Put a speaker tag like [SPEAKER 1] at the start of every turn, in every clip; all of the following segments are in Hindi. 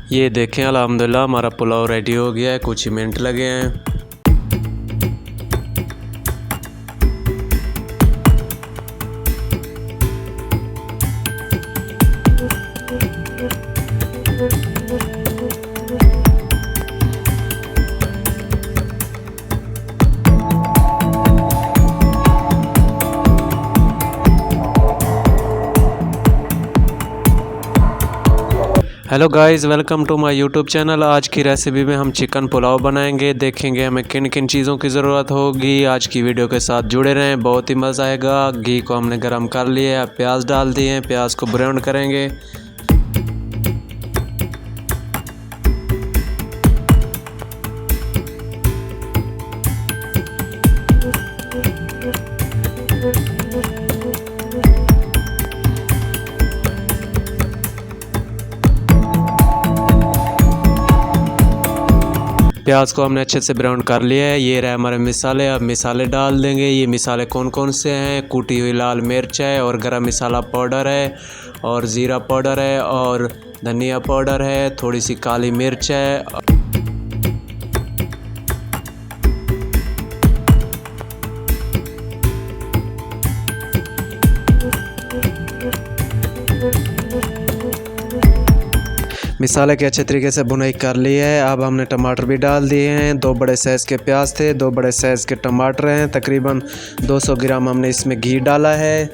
[SPEAKER 1] ये देखें अल्हम्दुलिल्लाह हमारा पुलाव रेडी हो गया है, कुछ ही मिनट लगे हैं। Hello guys, welcome to my YouTube channel. आज की रेसिपी में हम चिकन पुलाव बनाएंगे। देखेंगे हमें किन किन चीज़ों की ज़रूरत होगी। आज की वीडियो के साथ जुड़े रहें, बहुत ही मज़ा आएगा। घी को हमने गरम कर लिया है, प्याज डाल दिए हैं, प्याज को ब्राउन करेंगे। प्याज को हमने अच्छे से ब्राउन कर लिया है। ये रहे हमारे मिसाले। अब मिसाले डाल देंगे। ये मिसाले कौन कौन से हैं? कूटी हुई लाल मिर्च है, और गरम मसाला पाउडर है, और ज़ीरा पाउडर है, और धनिया पाउडर है, थोड़ी सी काली मिर्च है। मिसाले के अच्छे तरीके से भुनाई कर ली है। अब हमने टमाटर भी डाल दिए हैं। 2 बड़े साइज़ के प्याज थे, 2 बड़े साइज़ के टमाटर हैं। तकरीबन 200 ग्राम हमने इसमें घी डाला है।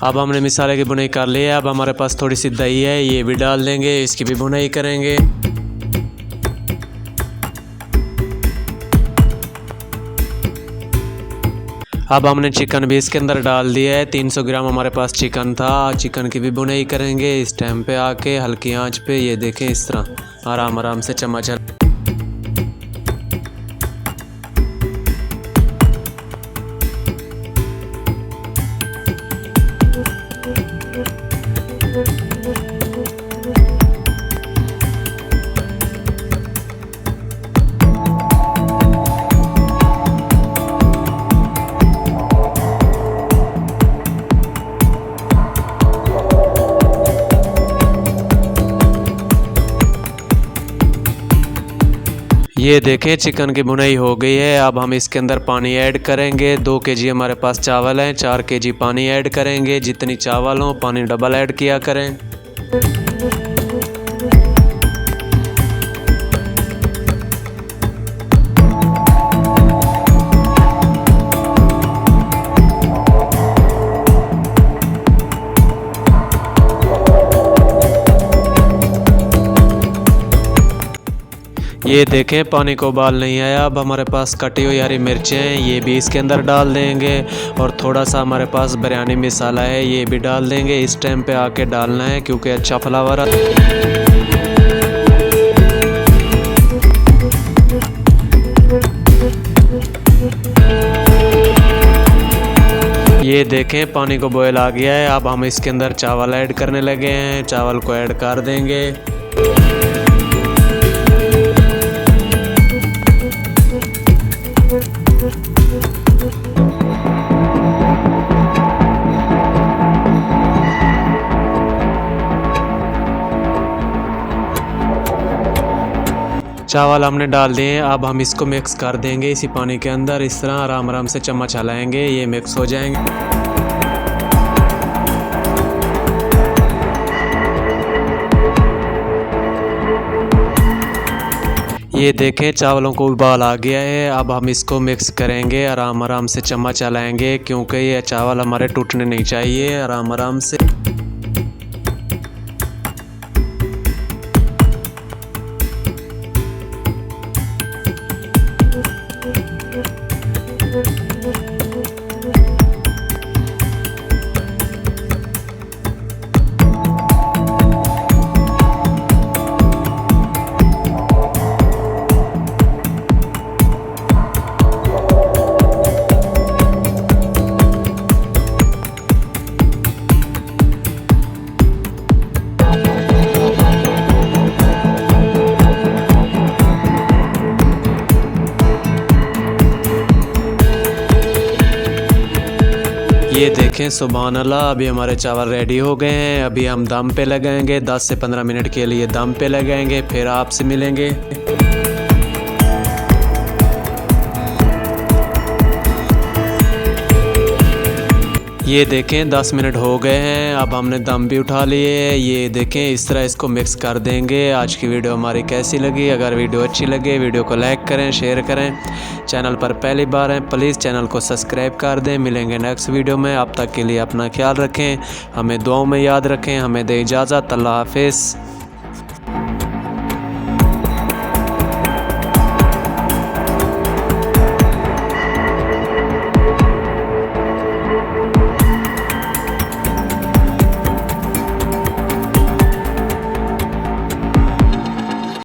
[SPEAKER 1] अब हमने मिसाले की भुनाई कर ली है। अब हमारे पास थोड़ी सी दही है, ये भी डाल देंगे, इसकी भी भुनाई करेंगे। अब हमने चिकन भी इसके अंदर डाल दिया है। 300 ग्राम हमारे पास चिकन था। चिकन की भी भुनाई करेंगे इस टाइम पे आके हल्की आंच पे। ये देखें इस तरह आराम आराम से चम्मच। ये देखें चिकन की भुनाई हो गई है। अब हम इसके अंदर पानी ऐड करेंगे। 2 केजी हमारे पास चावल हैं, 4 केजी पानी ऐड करेंगे। जितनी चावल हो पानी डबल ऐड किया करें। ये देखें पानी को उबाल नहीं आया। अब हमारे पास कटी हुई हरी मिर्चें हैं, ये भी इसके अंदर डाल देंगे। और थोड़ा सा हमारे पास बिरयानी मसाला है, ये भी डाल देंगे। इस टाइम पे आके डालना है क्योंकि अच्छा फ्लेवर है। ये देखें पानी को बॉयल आ गया है। अब हम इसके अंदर चावल ऐड करने लगे हैं। चावल को ऐड कर देंगे। चावल हमने डाल दिए हैं। अब हम इसको मिक्स कर देंगे इसी पानी के अंदर। इस तरह आराम आराम से चम्मच हिलाएंगे, ये मिक्स हो जाएंगे। ये देखें चावलों को उबाल आ गया है। अब हम इसको मिक्स करेंगे, आराम आराम से चम्मच हिलाएंगे क्योंकि ये चावल हमारे टूटने नहीं चाहिए। आराम आराम से ये देखें सुभान अल्लाह, अभी हमारे चावल रेडी हो गए हैं। अभी हम दम पे लगाएंगे, 10 से 15 मिनट के लिए दम पे लगाएंगे, फिर आपसे मिलेंगे। ये देखें 10 मिनट हो गए हैं, अब हमने दम भी उठा लिए। ये देखें इस तरह इसको मिक्स कर देंगे। आज की वीडियो हमारी कैसी लगी? अगर वीडियो अच्छी लगे वीडियो को लाइक करें, शेयर करें। चैनल पर पहली बार हैं प्लीज़ चैनल को सब्सक्राइब कर दें। मिलेंगे नेक्स्ट वीडियो में, अब तक के लिए अपना ख्याल रखें, हमें दुआओं में याद रखें। हमें दे इजाज़त, अल्लाह हाफिज़।